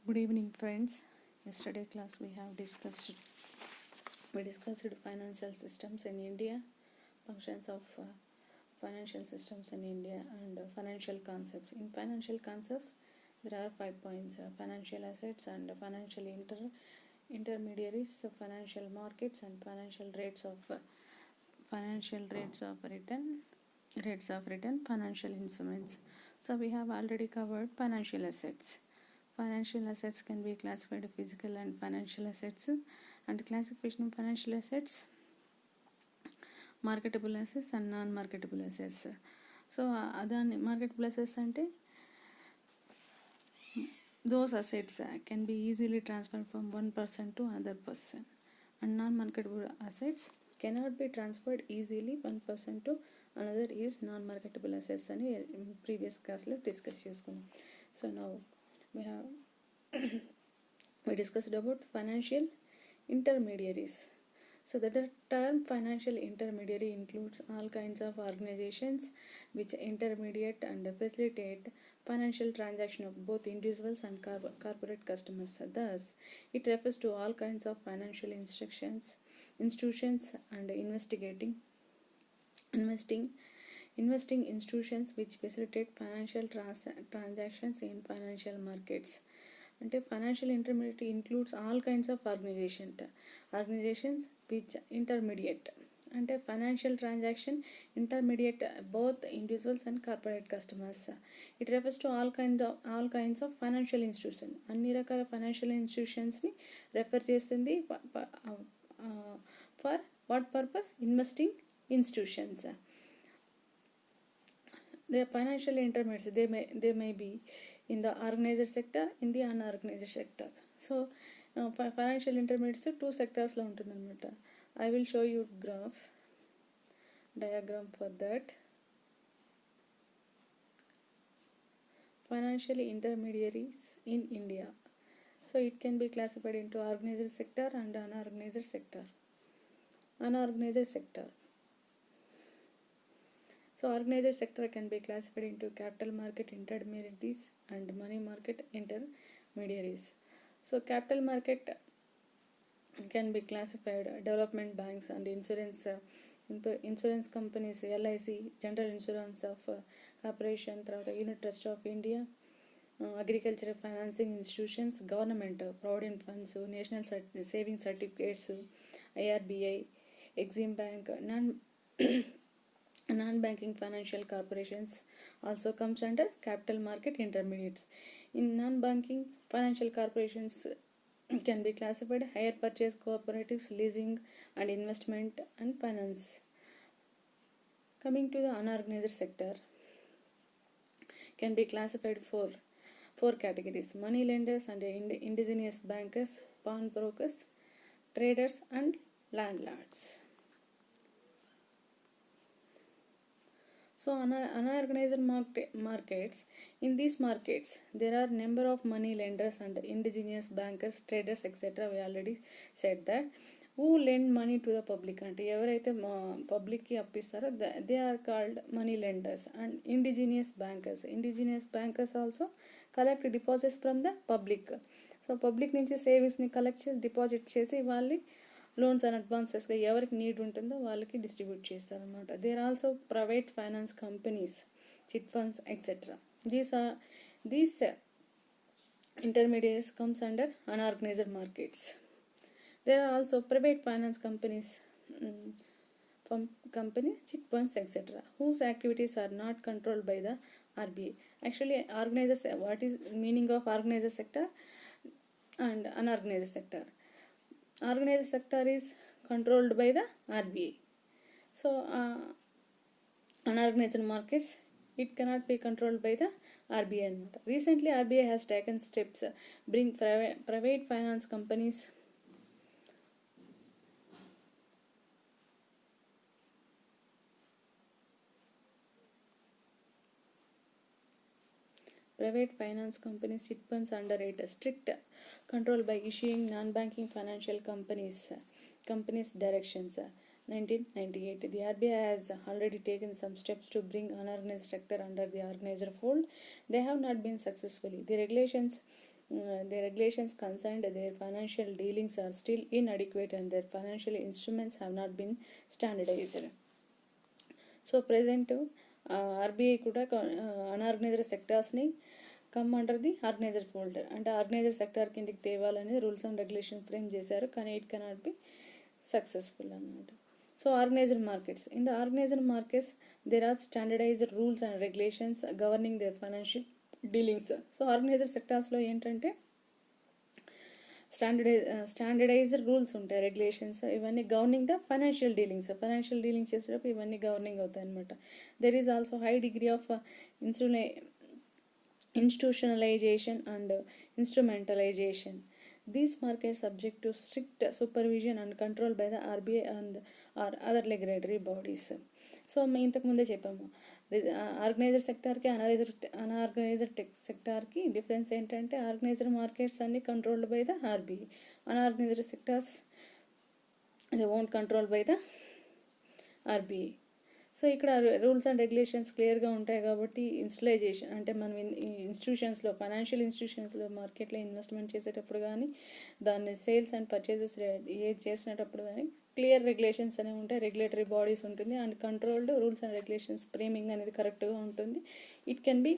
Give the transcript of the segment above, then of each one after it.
Good evening, friends. Yesterday class we discussed financial systems in India, functions of financial systems in India, and financial concepts. In financial concepts, there are 5 points: financial assets and financial intermediaries, financial markets, and financial rates of return, financial instruments. So we have already covered financial assets. Financial assets can be classified physical and financial assets, and classification of financial assets: marketable assets and non-marketable assets. So దాని marketable assets అంటే those assets can be easily transferred from one person to another person, and non-marketable assets cannot be transferred easily one person to another is non-marketable assets అని previous classలో discuss చేసుకున్నాం. So now we discussed about financial intermediaries. So the term financial intermediary includes all kinds of organizations which intermediate and facilitate financial transaction of both individuals and corporate customers. Thus, it refers to all kinds of financial institutions and investing institutions which facilitate financial transactions in financial markets. అంటే financial intermediate includes all kinds of organisations which intermediate అంటే financial transaction intermediate both individuals and corporate customers. It refers to all kinds of financial institution. అన్ని రకాల financial ఇన్స్టిట్యూషన్స్ని refer చేస్తుంది. For what purpose? Investing institutions. The financial intermediaries, they may be in the organized sector, in the unorganized sector. So financial intermediaries two sectors lo ఉంటుంది అనమాట. I will show you diagram for that. Financial intermediaries in India. So it can be classified into organized sector and unorganized sector. So organized sector can be classified into capital market intermediaries and money market intermediaries. So capital market can be classified development banks and insurance companies, LIC, General Insurance of Corporation, Unit Trust of India, agricultural financing institutions, government, provident funds, national savings certificates, IRBI, Exim Bank, non-banking financial corporations also comes under capital market intermediates. In non-banking financial corporations can be classified hire purchase cooperatives, leasing and investment and finance. Coming to the unorganized sector, can be classified four categories: money lenders and indigenous bankers, pawnbrokers, traders and landlords. So unorganized markets, in these markets there are number of money lenders and indigenous bankers, traders, etc. We already said that. Who lend money to the public అంటే ఎవరైతే పబ్లిక్కి అప్పిస్తారో they are called money lenders. And indigenous bankers also collect deposits from the public. So public నుంచి సేవింగ్స్ని collect చేసి deposit చేసి వాళ్ళని loans and అడ్వాన్సెస్గా ఎవరికి నీడ్ ఉంటుందో వాళ్ళకి డిస్ట్రిబ్యూట్ చేస్తారనమాట. There also private finance companies, chit funds, etcetera. These intermediaries comes under unorganized markets. There are also private finance companies, chit funds, etc., whose activities are not controlled by the RBI. Actually, what is meaning of organized sector and unorganized sector? Organized sector is controlled by the RBI. So unorganized markets, it cannot be controlled by the RBI. Recently RBI has taken steps bring private finance companies chit funds under it strict control by issuing non-banking financial companies directions. 1998, the RBI has already taken some steps to bring unorganized sector under the organized fold. They have not been successfully. The regulations the regulations concerned their financial dealings are still inadequate and their financial instruments have not been standardized. So present RBI కూడా unorganised సెక్టార్స్ని come under the organiser folder, అంటే organiser sector కిందకి తేవాలని rules and regulation frame చేశారు, కానీ it cannot be successful అన్నమాట. So organised markets, in the organised markets there are standardised rules and regulations governing their financial dealings. So organised సెక్టార్స్లో ఏంటంటే standardised rules ఉంటాయి, regulations, ఇవన్నీ governing the financial dealings చేసేటప్పుడు ఇవన్నీ governing అవుతాయి అనమాట. There is also high degree of institutionalization and instrumentalization. These markets subject to strict supervision and control by the RBI and or other regulatory bodies. So మేము ఇంతకుముందే చెప్పాము, organiser సెక్టార్కి unorganised సెక్టార్కి difference ఏంటంటే organised markets అన్ని controlled by the RBI, unorganised sectors they won't control by the RBI. So ఇక్కడ rules and regulations క్లియర్గా ఉంటాయి కాబట్టి installation అంటే మనం ఇన్స్టిట్యూషన్స్లో ఫైనాన్షియల్ ఇన్స్టిట్యూషన్స్లో మార్కెట్లో ఇన్వెస్ట్మెంట్ చేసేటప్పుడు కానీ దాన్ని సేల్స్ అండ్ పర్చేసెస్ ఏది చేసినప్పుడు కానీ క్లియర్ రెగ్యులేషన్స్ అనేవి ఉంటాయి, రెగ్యులేటరీ బాడీస్ ఉంటుంది and controlled rules and regulations framing అనేది కరెక్ట్గా ఉంటుంది. It can be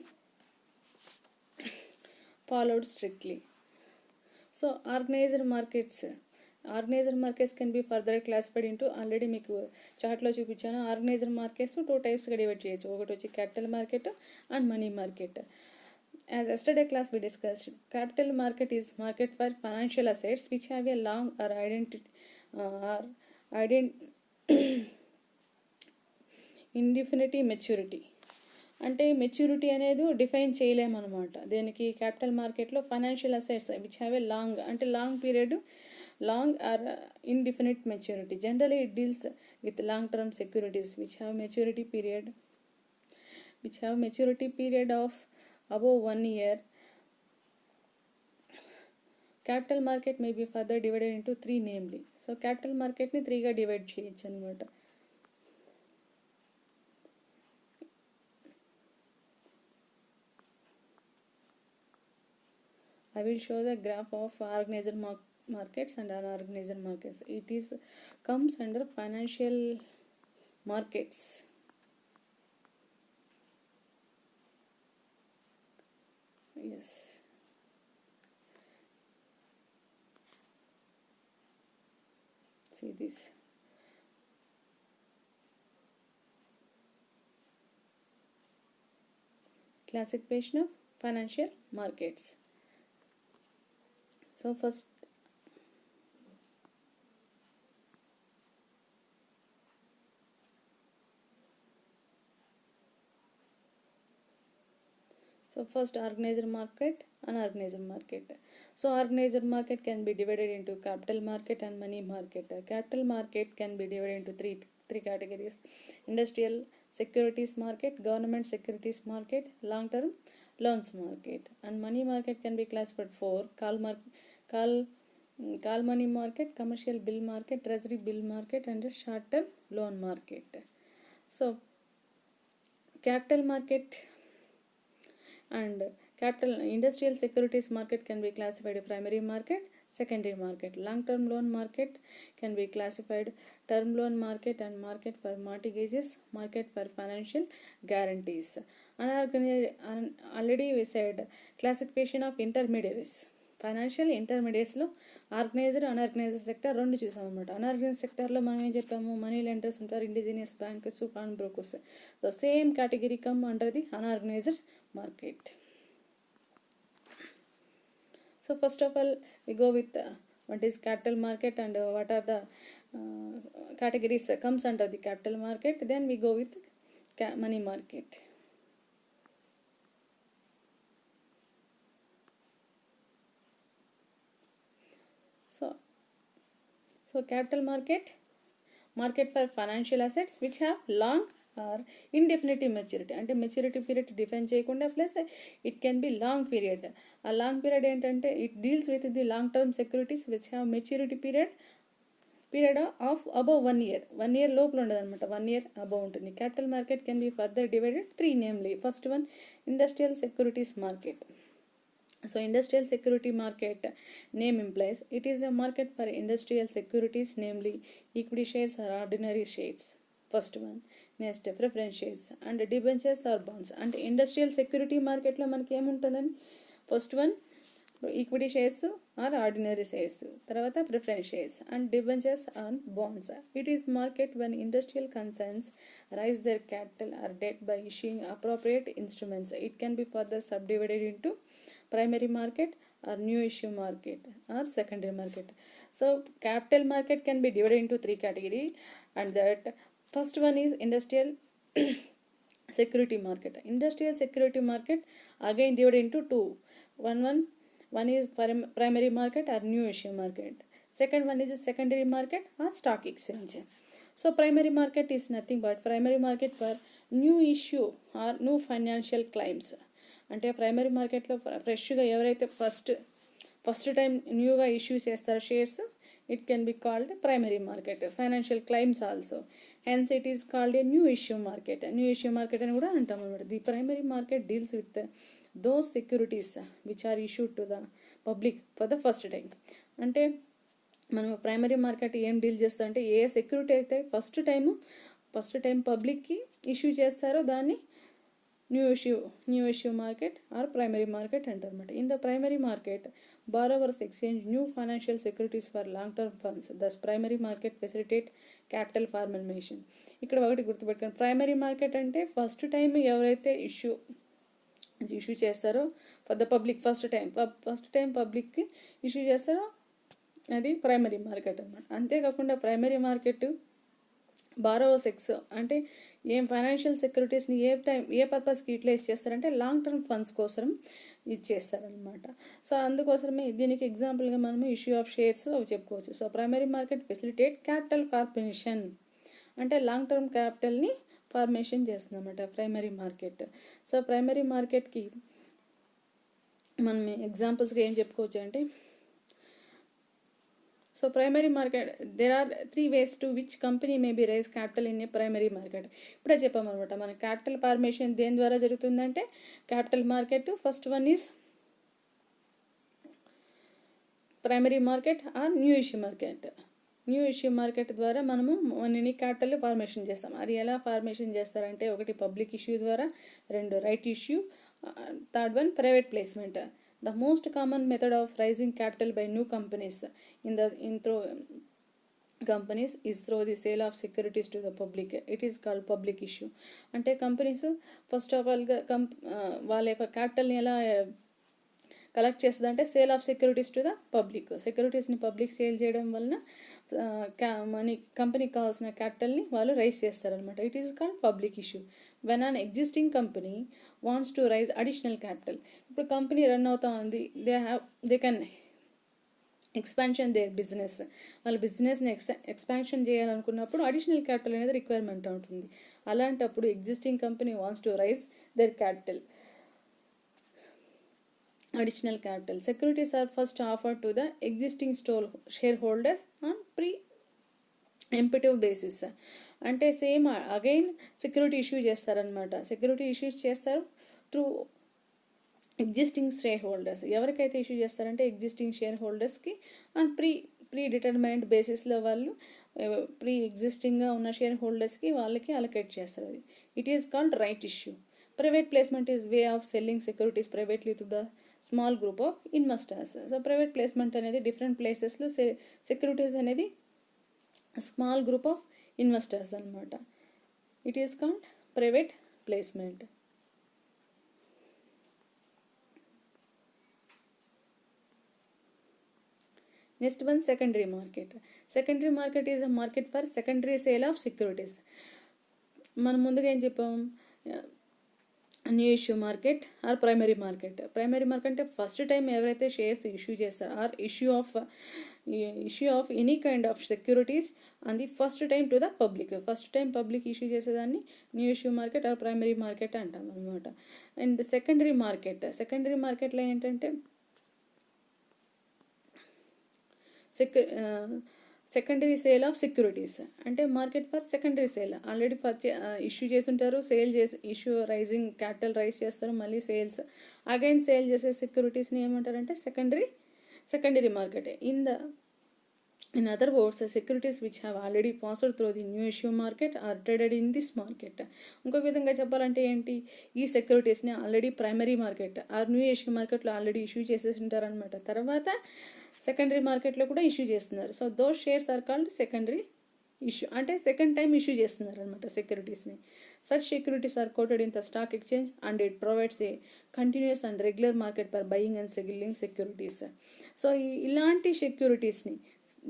followed strictly. So organised markets can be further classified into, already మీకు చార్ట్లో చూపించాను, ఆర్గనైజ్డ్ మార్కెట్స్ 2 టైప్స్గా డివైడ్ చేయొచ్చు. ఒకటి వచ్చి capital market and money market. As yesterday class we discussed, capital market is market for financial assets which have a long or indefinite maturity. అంటే maturity అనేది define చేయలేమన్నమాట. దీనికి క్యాపిటల్ మార్కెట్లో financial assets which have a long అంటే long period, long or indefinite maturity. Generally it deals with long term securities which have maturity period of above 1 year. Capital market may be further divided into 3 namely. So capital market ni 3 ga divide cheyochu annamata. I will show the graph of organized markets and unorganized markets. It is comes under financial markets. Yes, see this. Classification of financial markets. So first organized market, unorganized market. So organized market can be divided into capital market and money market. Capital market can be divided into three categories: industrial securities market, government securities market, long term loans market. And money market can be classified 4: call money market, commercial bill market, treasury bill market and short term loan market. So capital market and capital industrial securities market can be classified primary market, secondary market. Long term loan market can be classified term loan market and market for mortgages, market for financial guarantees. Already we said classification of intermediaries. Financial ఇంటర్మీడియట్స్లో organised unorganised sector రెండు చూసాం అనమాట. Unorganised సెక్టర్లో మనం ఏం చెప్పాము, money lenders ఉంటారు, indigenous bankers, pawn brokers. The same category come under the unorganised market. So first of all we go with what is capital market and what are the categories comes under the capital market. Then we go with money market. So capital market for financial assets which have long or indefinite maturity. అంటే maturity period define చేయకుండా plus it can be long period. ఆ long period ఏంటంటే it deals with the long term securities which have maturity period of above 1 year. 1 year లోపల ఉండదు అనమాట, 1 year above ఉంటుంది. Capital market can be further divided 3 namely. First one industrial securities market. So industrial security market name implies it is a market for industrial securities, namely equity shares or ordinary shares. First one. Next, preference shares and debentures or bonds. And industrial security market లో మనకి ఏముంటుందని, first one equity shares or ordinary shares, తర్వాత preference shares and debentures on bonds. It is market when industrial concerns raise their capital or debt by issuing appropriate instruments. It can be further subdivided into primary market or new issue market or secondary market. So capital market can be divided into three categories, and that first one is industrial security market. Industrial security market again divided into two. One is primary market or new issue market. Second one is a secondary market or stock exchange. So primary market is nothing but primary market for new issue or new financial claims. అంటే primary మార్కెట్లో ఫ్రెష్గా ఎవరైతే first time న్యూగా issue చేస్తారో shares, it can be called primary market. Financial claims also, hence it is called a new issue market. New issue market అని కూడా అంటాం అనమాట. The primary market deals with those securities which are issued to the public for the first time. అంటే మనం primary market ఏం deal చేస్తాం అంటే, ఏ సెక్యూరిటీ అయితే ఫస్ట్ టైం పబ్లిక్కి ఇష్యూ చేస్తారో దాన్ని new issue market or primary market అంటారన్నమాట. In the primary market borrowers exchange new financial securities for long term funds. Thus primary market facilitate capital formation. ఇక్కడ ఒకటి గుర్తుపెట్టుకోండి, ప్రైమరీ మార్కెట్ అంటే first time ఎవరైతే issue చేస్తారో for the public, first time పబ్లిక్కి issue చేస్తారో అది ప్రైమరీ మార్కెట్ అన్నమాట. అంతేకాకుండా ప్రైమరీ మార్కెట్ బారోవర్స్ అంటే ఏం ఫైనాన్షియల్ సెక్యూరిటీస్ని ఏ పర్పస్కి యూటిలైజ్ చేస్తారంటే లాంగ్ టర్మ్ ఫండ్స్ కోసం ఇచ్చేస్తారనమాట. సో అందుకోసమే దీనికి ఎగ్జాంపుల్గా మనము ఇష్యూ ఆఫ్ షేర్స్ అవి చెప్పుకోవచ్చు. So primary market facilitate capital formation, అంటే లాంగ్ టర్మ్ క్యాపిటల్ని ఫార్మేషన్ చేస్తుందన్నమాట ప్రైమరీ మార్కెట్. సో ప్రైమరీ మార్కెట్కి మనం ఎగ్జాంపుల్స్గా ఏం చెప్పుకోవచ్చు అంటే, so primary market there are 3 ways to which company may be raise capital in a primary market. ఇప్పుడే చెప్పామన్నమాట, మన క్యాపిటల్ ఫార్మేషన్ దేని ద్వారా జరుగుతుందంటే capital market. First one is primary market or new issue market. New issue market ద్వారా మనము మనని capital formation చేస్తాం. అది ఎలా ఫార్మేషన్ చేస్తారంటే, ఒకటి పబ్లిక్ ఇష్యూ ద్వారా, రెండు right issue, third one private placement. The most common method of raising capital by new companies through companies is through the sale of securities to the public. It is called public issue. అంటే companies first of ఆల్గా వాళ్ళ యొక్క క్యాపిటల్ని ఎలా collect చేస్తుంది అంటే sale of securities to the public. సెక్యూరిటీస్ని public sale చేయడం వలన కంపెనీకి కావాల్సిన క్యాపిటల్ని వాళ్ళు రైజ్ చేస్తారనమాట. It is called public issue. When an existing company wants to raise additional capital, ఇప్పుడు కంపెనీ రన్ అవుతా ఉంది, they can expansion their business, వాళ్ళ బిజినెస్ని ఎక్స్పాన్షన్ చేయాలనుకున్నప్పుడు అడిషనల్ క్యాపిటల్ అనేది రిక్వైర్మెంట్ ఉంటుంది. అలాంటప్పుడు existing company wants to raise their capital, additional capital. Securities are first offered to the existing shareholders on pre-emptive basis. అంటే same again security issue చేస్తారనమాట. Security issues చేస్తారు through existing shareholders. ఎవరికైతే issue చేస్తారంటే existing share హోల్డర్స్కి and predetermined బేసిస్లో వాళ్ళు ఎగ్జిస్టింగ్గా ఉన్న share హోల్డర్స్కి వాళ్ళకి అలొకేట్ చేస్తారు. అది it is called right issue. Private placement is way of selling securities privately to the small group of investors. So private placement అనేది డిఫరెంట్ ప్లేసెస్లో సెక్యూరిటీస్ అనేది స్మాల్ గ్రూప్ ఆఫ్ ఇన్వెస్టర్స్ అనమాట. It is called private placement. Next one secondary market. Secondary market is a market for secondary sale of securities. మనం ముందుగా ఏం చెప్పాం, new issue market or primary market. Primary market అంటే first time ఎవరైతే shares issue చేస్తారో or issue of any kind of securities on the first time to the public. First time public issue చేసేదాన్ని new issue market or primary market అంటాం అనమాట. And secondary మార్కెట్లో ఏంటంటే secondary sale of securities అంటే market for secondary sale. Already issue చేసి ఉంటారు, sale చేసి issue rising capital rise చేస్తారు, మళ్ళీ సేల్స్ అగైన్ సేల్ చేసే సెక్యూరిటీస్ని ఏమంటారంటే secondary market. In other words, the securities which have already passed through the new issue market are traded in this market. ఇంకొక విధంగా చెప్పాలంటే ఏంటి, ఈ సెక్యూరిటీస్ని already primary market or new issue మార్కెట్లో ఆల్రెడీ ఇష్యూ చేసేసి ఉంటారనమాట. తర్వాత సెకండరీ మార్కెట్లో కూడా ఇష్యూ చేస్తున్నారు. So those shares are called secondary issue, అంటే సెకండ్ టైం ఇష్యూ చేస్తున్నారు అనమాట సెక్యూరిటీస్ని. Such securities are quoted in the stock exchange and it provides a continuous and regular market for buying and selling securities. So ఇలాంటి సెక్యూరిటీస్ని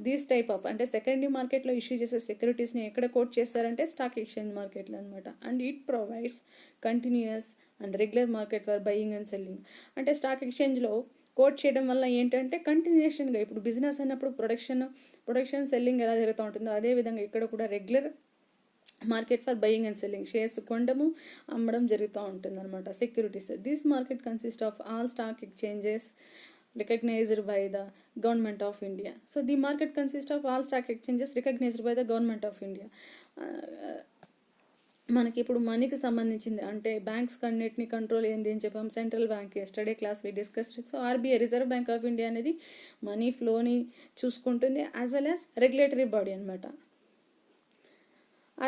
these type of అంటే secondary మార్కెట్లో issue చేసే సెక్యూరిటీస్ని ఎక్కడ కోట్ చేస్తారంటే స్టాక్ ఎక్స్చేంజ్ మార్కెట్లో అనమాట. And it provides continuous and regular market for buying and selling. అంటే స్టాక్ ఎక్స్చేంజ్లో కోట్ చేయడం వల్ల ఏంటంటే కంటిన్యూషన్గా ఇప్పుడు బిజినెస్ అన్నప్పుడు ప్రొడక్షన్ సెల్లింగ్ ఎలా జరుగుతూ ఉంటుందో అదేవిధంగా ఇక్కడ కూడా regular market for buying and selling, shares కొనడము అమ్మడం జరుగుతూ ఉంటుంది అనమాట securities. This market consist of all stock exchanges recognized by the government of India. So the market consists of all stock exchanges recognized by the government of India. మనకి ఇప్పుడు మనీకి సంబంధించింది అంటే బ్యాంక్స్ అన్నిటిని కంట్రోల్ ఏంది అని చెప్పాం, central bank. Yesterday class we discussed. So RBI Reserve Bank of India అనేది మనీ ఫ్లోని చూసుకుంటుంది as well as regulatory body అనమాట.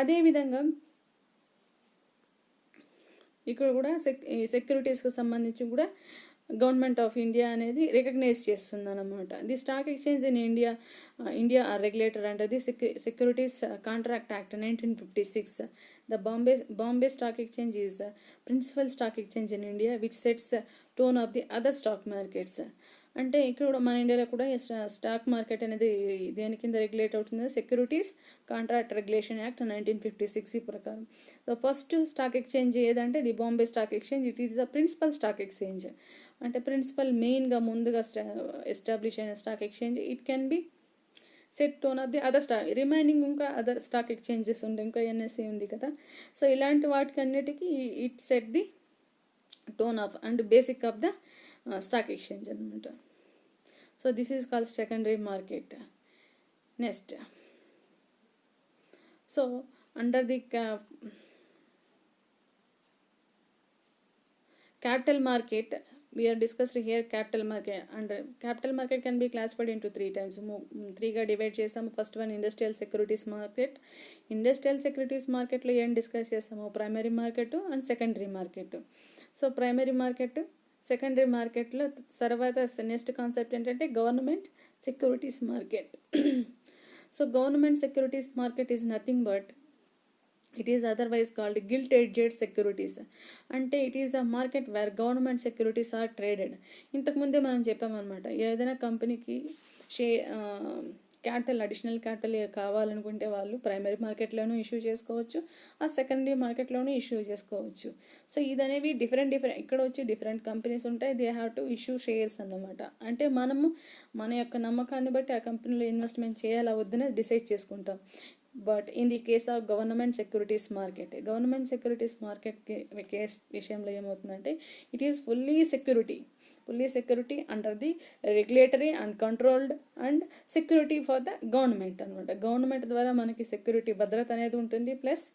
అదేవిధంగా ఇక్కడ కూడా సెక్యూరిటీస్కి సంబంధించి కూడా గవర్నమెంట్ ఆఫ్ ఇండియా అనేది రికగ్నైజ్ చేస్తుంది అన్నమాట. The stock exchange in India are regulator under the securities contract act 1956. The Bombay stock exchange is principal stock exchange in India which sets tone of the other stock markets. అంటే ఇక్కడ కూడా మన ఇండియాలో కూడా stock market అనేది దేని కింద regulate అవుతుంది, సెక్యూరిటీస్ కాంట్రాక్ట్ రెగ్యులేషన్ యాక్ట్ 1956 ప్రకారం. సో ఫస్ట్ స్టాక్ ఎక్స్చేంజ్ ఏదంటే the Bombay stock exchange. It is the principal stock exchange, అంటే ప్రిన్సిపల్ మెయిన్గా ముందుగా ఎస్టాబ్లిష్ అయిన stock exchange. It can be set tone of the other remaining ఇంకా other stock exchanges ఉండే, ఇంకా NSC ఉంది కదా. సో ఇలాంటి వాటికి అన్నిటికీ it set the tone of and basic of the stock exchange అనమాట. So this is called secondary market. Next, so under the capital market, we are discussed here capital market. And capital market can be classified into three times. Three ga divide చేసాము. First one industrial securities market. Industrial securities మార్కెట్లో ఏం discuss చేసాము, primary market and secondary market. So primary market, secondary మార్కెట్లో తర్వాత next concept ఏంటంటే government securities market. So government securities market is nothing but it is otherwise called gilt edged securities. అంటే it is a market where government securities are traded. ఇంతకుముందే మనం చెప్పామన్నమాట, ఏదైనా కంపెనీకి additional capital కావాలనుకుంటే వాళ్ళు ప్రైమరీ మార్కెట్లోనూ ఇష్యూ చేసుకోవచ్చు, ఆ సెకండరీ మార్కెట్లోనూ ఇష్యూ చేసుకోవచ్చు. సో ఇదనేవి డిఫరెంట్ ఇక్కడ వచ్చి డిఫరెంట్ కంపెనీస్ ఉంటాయి, they have to issue shares అన్నమాట. అంటే మనము మన యొక్క నమ్మకాన్ని బట్టి ఆ కంపెనీలో ఇన్వెస్ట్మెంట్ చేయాలా వద్దనే డిసైడ్ చేసుకుంటాం. But in the case of government securities market case విషయంలో ఏమవుతుందంటే it is fully security under the regulatory and controlled and security for the government అనమాట. గవర్నమెంట్ ద్వారా మనకి సెక్యూరిటీ భద్రత అనేది ఉంటుంది, ప్లస్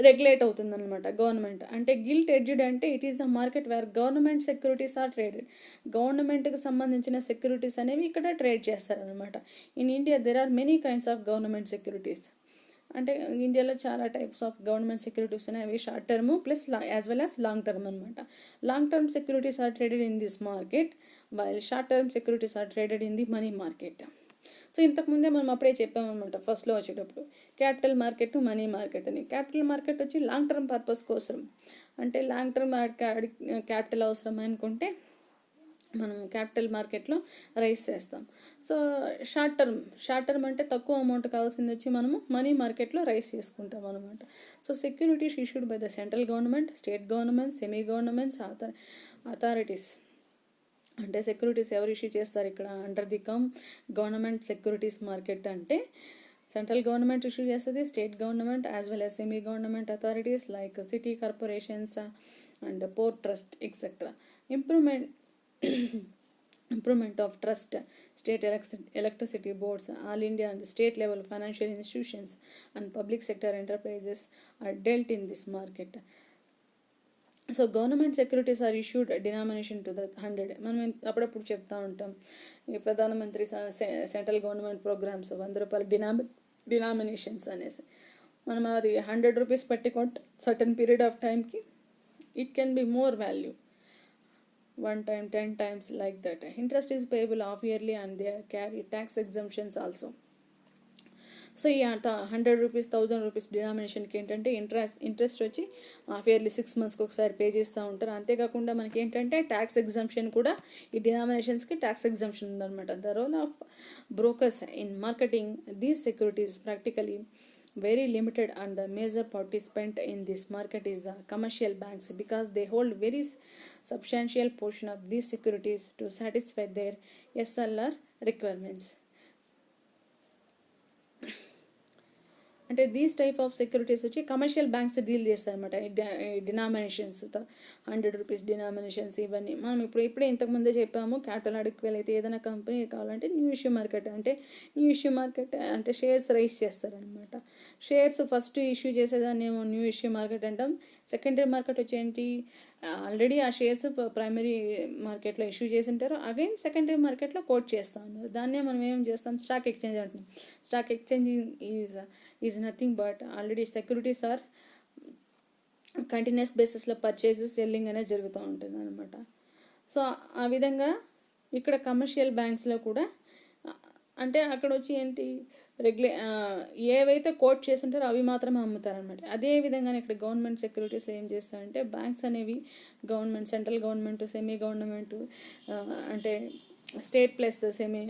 రెగ్యులేట్ అవుతుందన్నమాట గవర్నమెంట్. అంటే గిల్ట్ ఎడ్జ్డ్ అంటే it is a market where government securities are traded. గవర్నమెంట్కి సంబంధించిన సెక్యూరిటీస్ అనేవి ఇక్కడ ట్రేడ్ చేస్తారనమాట. In India there are many kinds of government securities. అంటే ఇండియాలో చాలా టైప్స్ ఆఫ్ గవర్నమెంట్ సెక్యూరిటీస్ ఉన్నాయి. అవి short term plus as well as long term అనమాట. Long term securities are traded in this market while short term securities are traded in the money market. So ఇంతకుముందే మనం అప్పుడే చెప్పామన్నమాట ఫస్ట్లో వచ్చేటప్పుడు capital market, money market అని. Capital market వచ్చి long term purpose కోసం, అంటే లాంగ్ టర్మ్ క్యాపిటల్ అవసరం అనుకుంటే మనం క్యాపిటల్ మార్కెట్లో రైజ్ చేస్తాం. సో షార్ట్ టర్మ్ అంటే తక్కువ అమౌంట్ కావాల్సింది వచ్చి మనము మనీ మార్కెట్లో రైజ్ చేసుకుంటాం అనమాట. So securities issued by the central government, state government, semi governments, authorities. అంటే సెక్యూరిటీస్ ఎవరు ఇష్యూ చేస్తారు ఇక్కడ under the government securities market అంటే సెంట్రల్ గవర్నమెంట్ ఇష్యూ చేస్తుంది, state government as well as semi government authorities like city corporations and port trust etcetera. improvement of trust, state electricity boards, all India and state level financial institutions and public sector enterprises are dealt in this market. So government securities are issued denomination to the 100. మనం అప్పుడప్పుడు చెప్తా ఉంటాం ఈ ప్రధానమంత్రి central government programmes 100 రూపాయల denominations అనేసి. మనం అది 100 రూపీస్ పెట్టి కొంటే సర్టన్ పీరియడ్ ఆఫ్ టైంకి it can be more value, 1 time 10 times like that. Interest is payable half yearly and they carry tax exemptions also. So ఈ 100 రూపీస్ 1000 రూపీస్ డినామినేషన్కి ఏంటంటే interest వచ్చి హాఫ్ ఇయర్లీ 6 monthsకి ఒకసారి పే చేస్తూ ఉంటారు. అంతేకాకుండా మనకి ఏంటంటే ట్యాక్స్ ఎగ్జంప్షన్ కూడా ఈ డినామినేషన్స్కి ట్యాక్స్ ఎగ్జంప్షన్ ఉందన్నమాట. The role of brokers in marketing these securities practically very limited, and the major participant in this market is the commercial banks because they hold very substantial portion of these securities to satisfy their SLR requirements. అంటే these type of securities వచ్చి commercial banks deal చేస్తారనమాట. Denominations 100 rupees denominations ఇవన్నీ మనం ఇప్పుడే ఇంతకుముందే చెప్పాము. Capital అడిక్వేల్ అయితే ఏదైనా కంపెనీ కావాలంటే న్యూ ఇష్యూ మార్కెట్ అంటే షేర్స్ రైజ్ చేస్తారనమాట. షేర్స్ ఫస్ట్ ఇష్యూ చేసేదాన్ని ఏమో న్యూ ఇష్యూ మార్కెట్ అంటాం. సెకండరీ మార్కెట్ వచ్చి ఏంటి, ఆల్రెడీ ఆ షేర్స్ ప్రైమరీ మార్కెట్లో ఇష్యూ చేసి ఉంటారు, అగైన్ సెకండరీ మార్కెట్లో కోట్ చేస్తూ ఉన్నారు. దాన్నే మనం ఏం చేస్తాం, స్టాక్ ఎక్స్చేంజ్ అంటున్నాం. Stock exchange is nothing but already securities are continuous బేసిస్లో పర్చేజెస్ సెల్లింగ్ అనేది జరుగుతూ ఉంటుంది అనమాట. సో ఆ విధంగా ఇక్కడ కమర్షియల్ బ్యాంక్స్లో కూడా అంటే అక్కడ వచ్చి ఏంటి ఏవైతే కోట్ చేస్తుంటారో అవి మాత్రమే అమ్ముతారనమాట. అదేవిధంగానే ఇక్కడ గవర్నమెంట్ సెక్యూరిటీస్ ఏం చేస్తారంటే బ్యాంక్స్ అనేవి government, central government, semi government అంటే state plus semi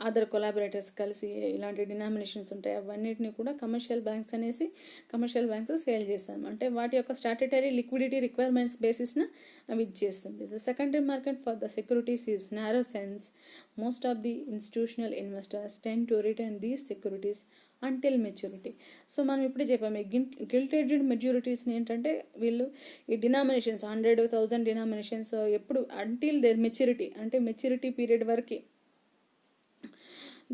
other collaborators కలిసి ఇలాంటి డినామినేషన్స్ ఉంటాయి. అవన్నిటిని కూడా కమర్షియల్ బ్యాంక్స్ సేల్ చేస్తాం. అంటే వాటి యొక్క స్టాట్యుటరీ లిక్విడిటీ రిక్వైర్మెంట్స్ బేసిస్న అవి ఇచ్చేస్తుంది. The secondary market for the securities is narrow sense. Most of the institutional investors tend to return these securities until maturity. So మనం ఇప్పుడు చెప్పాము ఈ గిల్టెడ్ మెచ్యూరిటీస్ని ఏంటంటే వీళ్ళు ఈ డినామినేషన్స్ 100,000 డినామినేషన్స్ ఎప్పుడు అంటిల్ దేర్ మెచ్యూరిటీ అంటే మెచ్యూరిటీ పీరియడ్ వరకు,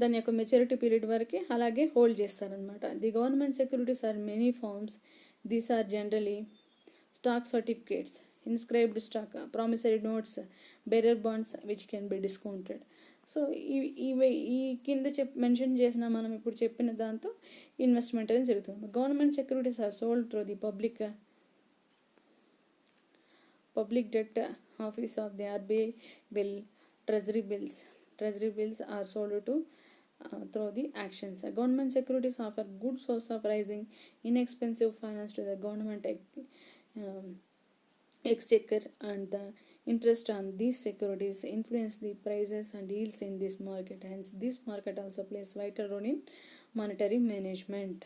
దాని యొక్క మెచ్యూరిటీ పీరియడ్ వరకు అలాగే హోల్డ్ చేస్తారనమాట. The government securities are many forms. These are generally stock certificates, inscribed stock, promissory notes, bearer bonds which can be discounted. So ఈ కింద మెన్షన్ చేసిన మనం ఇప్పుడు చెప్పిన దాంతో ఇన్వెస్ట్మెంట్ అనేది జరుగుతుంది. Government securities are sold through the public debt office of the RBI bill treasury bills are sold to through the actions. Government securities offer good source of raising inexpensive finance to the government exchequer, and the interest on these securities influence the prices and yields in this market. Hence, this market also plays vital role in monetary management.